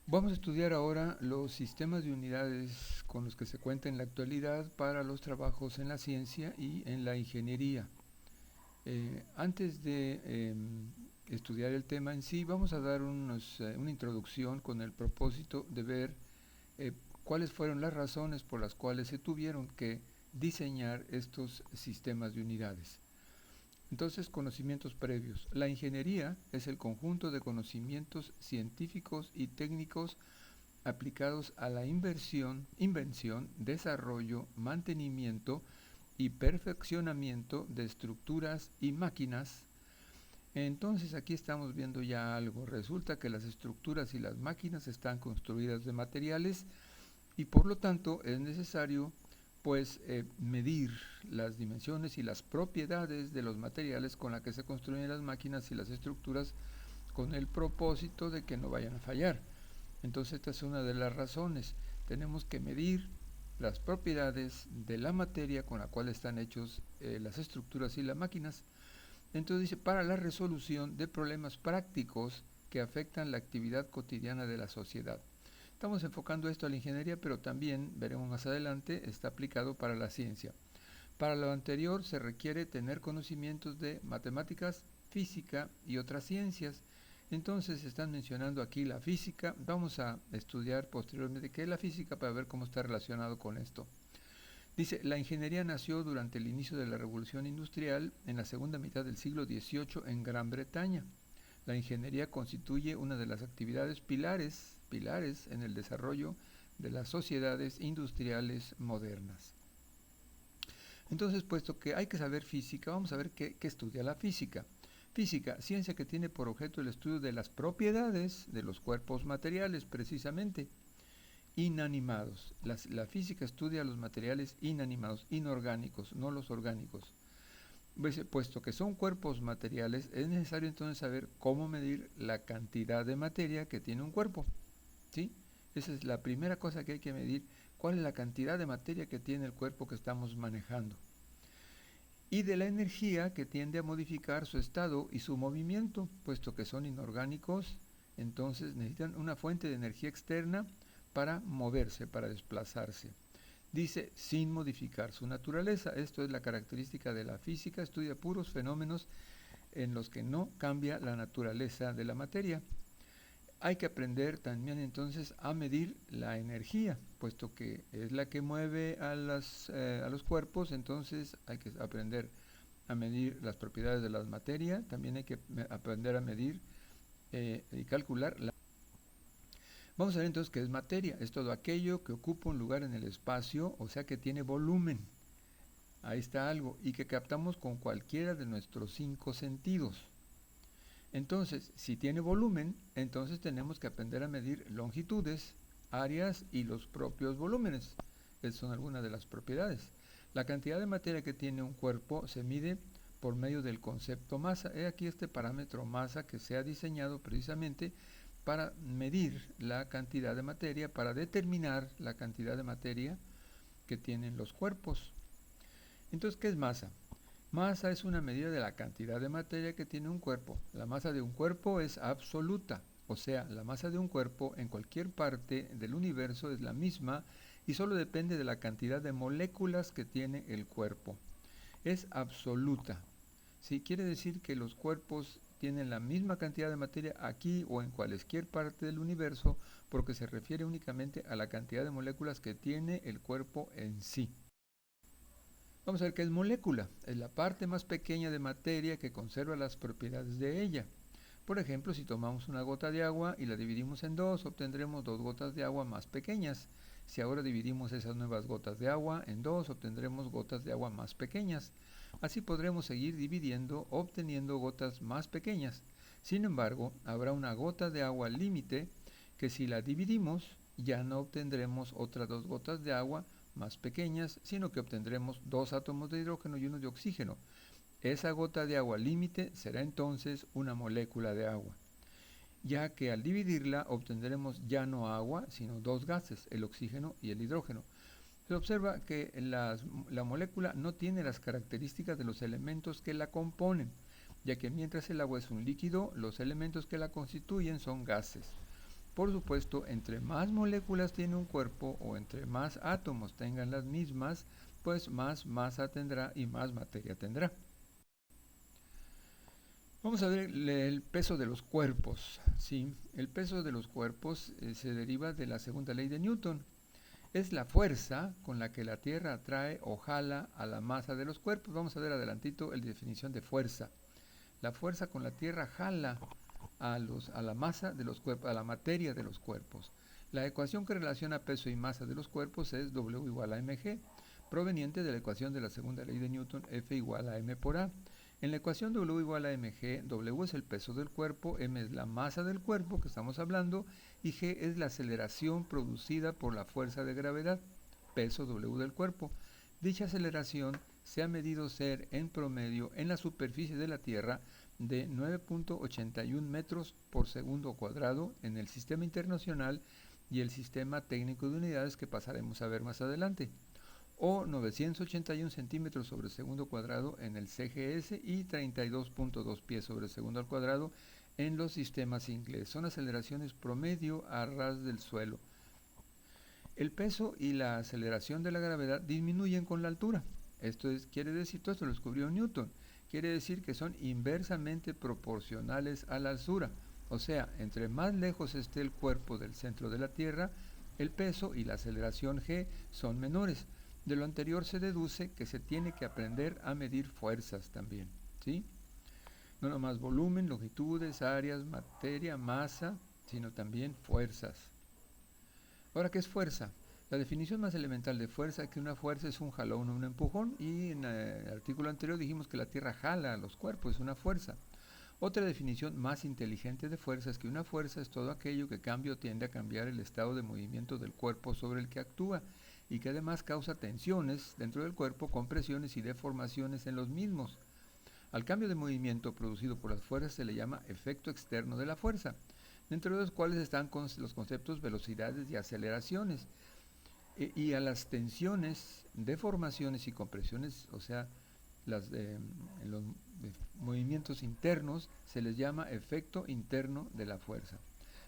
Vamos a estudiar ahora los sistemas de unidades con los que se cuenta en la actualidad para los trabajos en la ciencia y en la ingeniería. Antes de estudiar el tema en sí, vamos a dar una introducción con el propósito de ver eh, cuáles fueron las razones por las cuales se tuvieron que diseñar estos sistemas de unidades. Entonces, conocimientos previos. La ingeniería es el conjunto de conocimientos científicos y técnicos aplicados a la invención, desarrollo, mantenimiento y perfeccionamiento de estructuras y máquinas. Entonces aquí estamos viendo ya algo. Resulta que las estructuras y las máquinas están construidas de materiales y por lo tanto es necesario pues medir las dimensiones y las propiedades de los materiales con la que se construyen las máquinas y las estructuras con el propósito de que no vayan a fallar. Entonces esta es una de las razones. Tenemos que medir las propiedades de la materia con la cual están hechos las estructuras y las máquinas. Entonces dice, para la resolución de problemas prácticos que afectan la actividad cotidiana de la sociedad. Estamos enfocando esto a la ingeniería, pero también, veremos más adelante, está aplicado para la ciencia. Para lo anterior se requiere tener conocimientos de matemáticas, física y otras ciencias. Entonces están mencionando aquí la física. Vamos a estudiar posteriormente qué es la física para ver cómo está relacionado con esto. Dice, la ingeniería nació durante el inicio de la Revolución Industrial en la segunda mitad del siglo XVIII en Gran Bretaña. La ingeniería constituye una de las actividades pilares en el desarrollo de las sociedades industriales modernas. Entonces, puesto que hay que saber física, vamos a ver qué estudia la física. Física, ciencia que tiene por objeto el estudio de las propiedades de los cuerpos materiales, precisamente, inanimados. La física estudia los materiales inanimados, inorgánicos, no los orgánicos. Puesto que son cuerpos materiales, es necesario entonces saber cómo medir la cantidad de materia que tiene un cuerpo. ¿Sí? Esa es la primera cosa que hay que medir, cuál es la cantidad de materia que tiene el cuerpo que estamos manejando. Y de la energía que tiende a modificar su estado y su movimiento, puesto que son inorgánicos, entonces necesitan una fuente de energía externa para moverse, para desplazarse. Dice, sin modificar su naturaleza. Esto es la característica de la física, estudia puros fenómenos en los que no cambia la naturaleza de la materia. Hay que aprender también entonces a medir la energía, puesto que es la que mueve a los cuerpos, entonces hay que aprender a medir las propiedades de la materia, también hay que aprender a medir y calcular la... Vamos a ver entonces qué es materia, es todo aquello que ocupa un lugar en el espacio, o sea que tiene volumen, ahí está algo, y que captamos con cualquiera de nuestros cinco sentidos. Entonces, si tiene volumen, entonces tenemos que aprender a medir longitudes, áreas y los propios volúmenes. Esas son algunas de las propiedades. La cantidad de materia que tiene un cuerpo se mide por medio del concepto masa. He aquí este parámetro masa que se ha diseñado precisamente para medir la cantidad de materia, para determinar la cantidad de materia que tienen los cuerpos. Entonces, ¿qué es masa? Masa es una medida de la cantidad de materia que tiene un cuerpo. La masa de un cuerpo es absoluta, o sea, la masa de un cuerpo en cualquier parte del universo es la misma y solo depende de la cantidad de moléculas que tiene el cuerpo. Es absoluta. Sí, quiere decir que los cuerpos tienen la misma cantidad de materia aquí o en cualquier parte del universo porque se refiere únicamente a la cantidad de moléculas que tiene el cuerpo en sí. Vamos a ver qué es molécula. Es la parte más pequeña de materia que conserva las propiedades de ella. Por ejemplo, si tomamos una gota de agua y la dividimos en dos, obtendremos dos gotas de agua más pequeñas. Si ahora dividimos esas nuevas gotas de agua en dos, obtendremos gotas de agua más pequeñas. Así podremos seguir dividiendo, obteniendo gotas más pequeñas. Sin embargo, habrá una gota de agua límite que si la dividimos, ya no obtendremos otras dos gotas de agua más pequeñas, sino que obtendremos dos átomos de hidrógeno y uno de oxígeno. Esa gota de agua límite será entonces una molécula de agua, ya que al dividirla obtendremos ya no agua, sino dos gases, el oxígeno y el hidrógeno. Se observa que la molécula no tiene las características de los elementos que la componen, ya que mientras el agua es un líquido, los elementos que la constituyen son gases. Por supuesto, entre más moléculas tiene un cuerpo o entre más átomos tengan las mismas, pues más masa tendrá y más materia tendrá. Vamos a ver el peso de los cuerpos. ¿Sí? El peso de los cuerpos se deriva de la segunda ley de Newton. Es la fuerza con la que la Tierra atrae o jala a la masa de los cuerpos. Vamos a ver adelantito la definición de fuerza. La fuerza con la Tierra jala a la masa de los cuerpos, a la materia de los cuerpos. La ecuación que relaciona peso y masa de los cuerpos es W igual a mg, proveniente de la ecuación de la segunda ley de Newton, F igual a m por A. En la ecuación W igual a mg, W es el peso del cuerpo, m es la masa del cuerpo que estamos hablando y g es la aceleración producida por la fuerza de gravedad, peso W del cuerpo. Dicha aceleración se ha medido ser en promedio en la superficie de la Tierra de 9.81 metros por segundo cuadrado en el Sistema Internacional y el Sistema Técnico de Unidades que pasaremos a ver más adelante, o 981 centímetros sobre segundo cuadrado en el CGS y 32.2 pies sobre segundo al cuadrado en los sistemas ingleses. Son aceleraciones promedio a ras del suelo. El peso y la aceleración de la gravedad disminuyen con la altura. Esto quiere decir, todo esto lo descubrió Newton, quiere decir que son inversamente proporcionales a la altura. O sea, entre más lejos esté el cuerpo del centro de la Tierra, el peso y la aceleración g son menores. De lo anterior se deduce que se tiene que aprender a medir fuerzas también, ¿sí? No nomás volumen, longitudes, áreas, materia, masa, sino también fuerzas. Ahora, ¿qué es fuerza? La definición más elemental de fuerza es que una fuerza es un jalón o un empujón, y en el artículo anterior dijimos que la Tierra jala a los cuerpos, es una fuerza. Otra definición más inteligente de fuerza es que una fuerza es todo aquello que cambia o tiende a cambiar el estado de movimiento del cuerpo sobre el que actúa y que además causa tensiones dentro del cuerpo, compresiones y deformaciones en los mismos. Al cambio de movimiento producido por las fuerzas se le llama efecto externo de la fuerza, dentro de los cuales están los conceptos velocidades y aceleraciones. Y a las tensiones, deformaciones y compresiones, o sea, en los movimientos internos, se les llama efecto interno de la fuerza.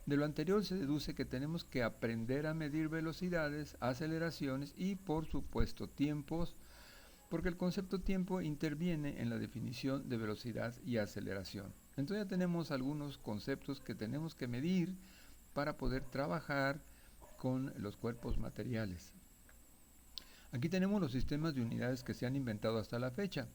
De lo anterior se deduce que tenemos que aprender a medir velocidades, aceleraciones y, por supuesto, tiempos, porque el concepto tiempo interviene en la definición de velocidad y aceleración. Entonces ya tenemos algunos conceptos que tenemos que medir para poder trabajar con los cuerpos materiales. Aquí tenemos los sistemas de unidades que se han inventado hasta la fecha.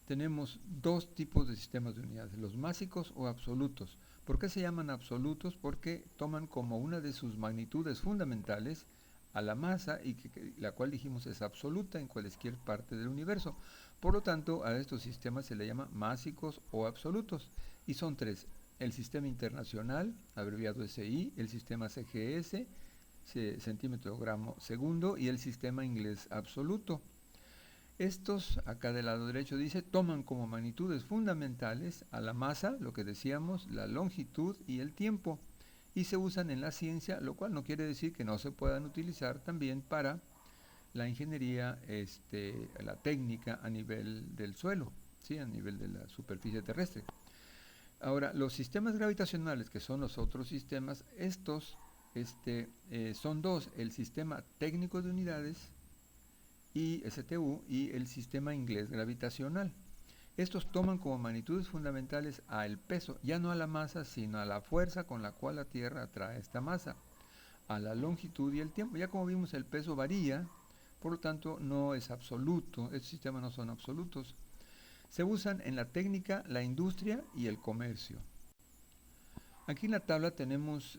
Tenemos dos tipos de sistemas de unidades, los másicos o absolutos. ¿Por qué se llaman absolutos? Porque toman como una de sus magnitudes fundamentales a la masa, y la cual dijimos es absoluta en cualquier parte del universo. Por lo tanto, a estos sistemas se le llama másicos o absolutos, y son tres: el sistema internacional, abreviado SI, el sistema CGS, centímetro gramo segundo, y el sistema inglés absoluto. Estos, acá del lado derecho dice, toman como magnitudes fundamentales a la masa, lo que decíamos, la longitud y el tiempo, y se usan en la ciencia, lo cual no quiere decir que no se puedan utilizar también para la ingeniería, la técnica a nivel del suelo, ¿sí? A nivel de la superficie terrestre. Ahora, los sistemas gravitacionales, que son los otros sistemas, estos son dos: el sistema técnico de unidades, y STU, y el sistema inglés gravitacional. Estos toman como magnitudes fundamentales al peso, ya no a la masa, sino a la fuerza con la cual la Tierra atrae esta masa, a la longitud y el tiempo. Ya como vimos, el peso varía, por lo tanto no es absoluto, estos sistemas no son absolutos. Se usan en la técnica, la industria y el comercio. Aquí en la tabla tenemos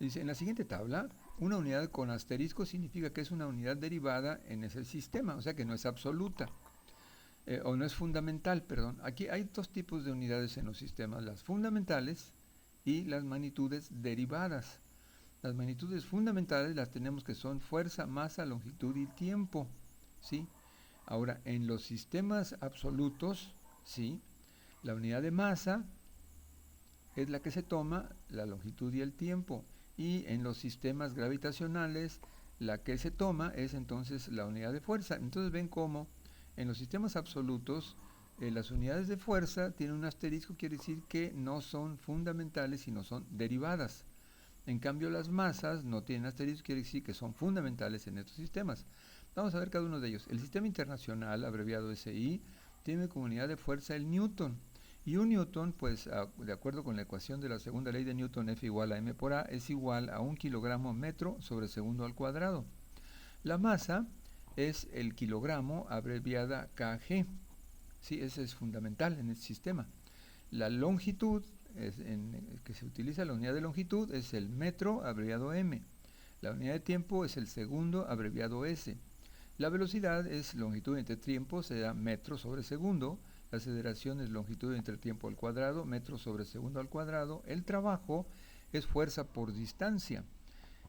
dice, en la siguiente tabla, una unidad con asterisco significa que es una unidad derivada en ese sistema, o sea que no es absoluta, o no es fundamental, perdón. Aquí hay dos tipos de unidades en los sistemas: las fundamentales y las magnitudes derivadas. Las magnitudes fundamentales las tenemos, que son fuerza, masa, longitud y tiempo, ¿sí? Ahora, en los sistemas absolutos, ¿sí?, la unidad de masa es la que se toma, la longitud y el tiempo. Y en los sistemas gravitacionales, la que se toma es entonces la unidad de fuerza. Entonces ven cómo en los sistemas absolutos Las unidades de fuerza tienen un asterisco, quiere decir que no son fundamentales, sino son derivadas. En cambio, las masas no tienen asterisco, quiere decir que son fundamentales en estos sistemas. Vamos a ver cada uno de ellos. El sistema internacional, abreviado SI, tiene como unidad de fuerza el newton. Y un newton, pues, de acuerdo con la ecuación de la segunda ley de Newton, F igual a m por a, es igual a 1 kilogramo metro sobre segundo al cuadrado. La masa es el kilogramo, abreviada kg. Sí, ese es fundamental en el sistema. La longitud, que se utiliza la unidad de longitud, es el metro, abreviado m. La unidad de tiempo es el segundo, abreviado s. La velocidad es longitud entre tiempo, se da metro sobre segundo. La aceleración es longitud entre tiempo al cuadrado, metro sobre segundo al cuadrado. El trabajo es fuerza por distancia.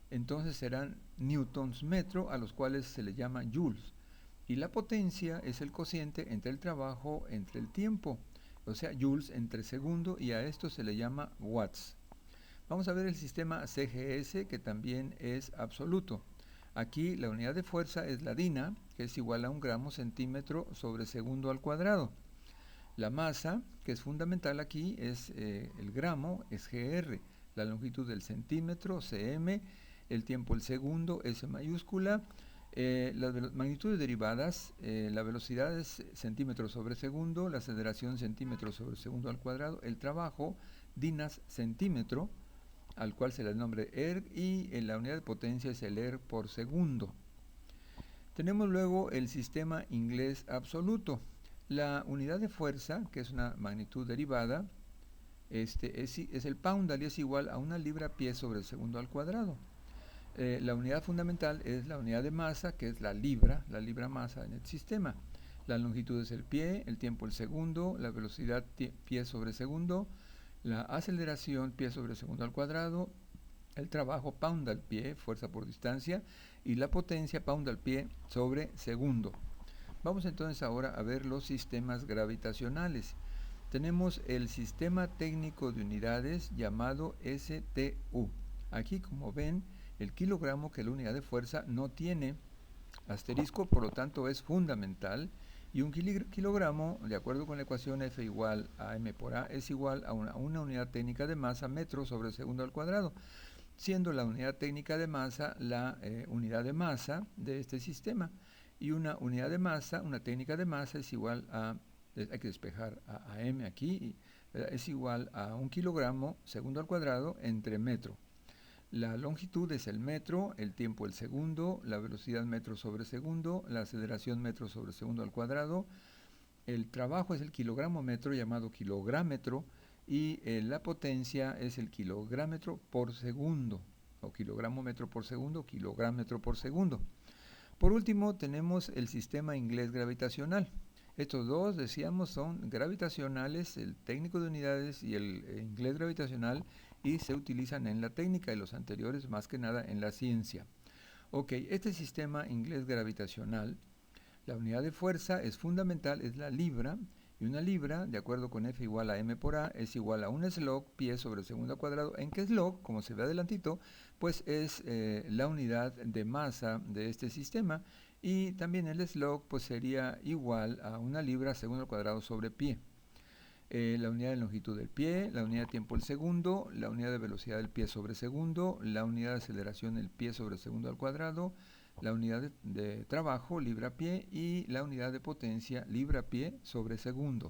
Entonces serán newtons metro, a los cuales se le llama joules. Y la potencia es el cociente entre el trabajo entre el tiempo, o sea, joules entre segundo, y a esto se le llama watts. Vamos a ver el sistema CGS, que también es absoluto. Aquí la unidad de fuerza es la DINA, que es igual a 1 gramo centímetro sobre segundo al cuadrado. La masa, que es fundamental aquí, es el gramo, es GR. La longitud del centímetro, CM. El tiempo, el segundo, S mayúscula. Las magnitudes derivadas, la velocidad es centímetros sobre segundo, la aceleración centímetros sobre segundo al cuadrado, el trabajo, dinas centímetro, al cual se le da el nombre erg, y la unidad de potencia es el erg por segundo. Tenemos luego el sistema inglés absoluto. La unidad de fuerza, que es una magnitud derivada, es el poundal y es igual a 1 libra-pie sobre el segundo al cuadrado. La unidad fundamental es la unidad de masa, que es la libra masa en el sistema. La longitud es el pie, el tiempo el segundo, la velocidad pie sobre segundo, la aceleración pie sobre segundo al cuadrado, el trabajo pound al pie, fuerza por distancia, y la potencia pound al pie sobre segundo. Vamos entonces ahora a ver los sistemas gravitacionales. Tenemos el sistema técnico de unidades llamado STU. Aquí, como ven, el kilogramo, que es la unidad de fuerza, no tiene asterisco, por lo tanto es fundamental, y un kilogramo, de acuerdo con la ecuación F igual a m por a, es igual a una unidad técnica de masa, metro sobre segundo al cuadrado, siendo la unidad técnica de masa la unidad de masa de este sistema, y una unidad de masa, una técnica de masa, es igual a, hay que despejar a m aquí, es igual a 1 kilogramo segundo al cuadrado entre metro. La longitud es el metro, el tiempo el segundo, la velocidad metro sobre segundo, la aceleración metro sobre segundo al cuadrado, el trabajo es el kilogramo metro, llamado kilográmetro, y la potencia es el kilográmetro por segundo, o kilogramo metro por segundo, o kilográmetro por segundo. Por último, tenemos el sistema inglés gravitacional. Estos dos, decíamos, son gravitacionales, el técnico de unidades y el inglés gravitacional, y se utilizan en la técnica, y los anteriores más que nada en la ciencia. Ok, este sistema inglés gravitacional, la unidad de fuerza es fundamental, es la libra, y una libra, de acuerdo con F igual a m por a, es igual a un slog, pie sobre segundo al cuadrado, en que slog, como se ve adelantito, pues es la unidad de masa de este sistema, y también el slog pues sería igual a una libra segundo al cuadrado sobre pie. La unidad de longitud del pie, la unidad de tiempo el segundo, la unidad de velocidad del pie sobre segundo, la unidad de aceleración el pie sobre segundo al cuadrado, la unidad de trabajo libra-pie y la unidad de potencia libra-pie sobre segundo.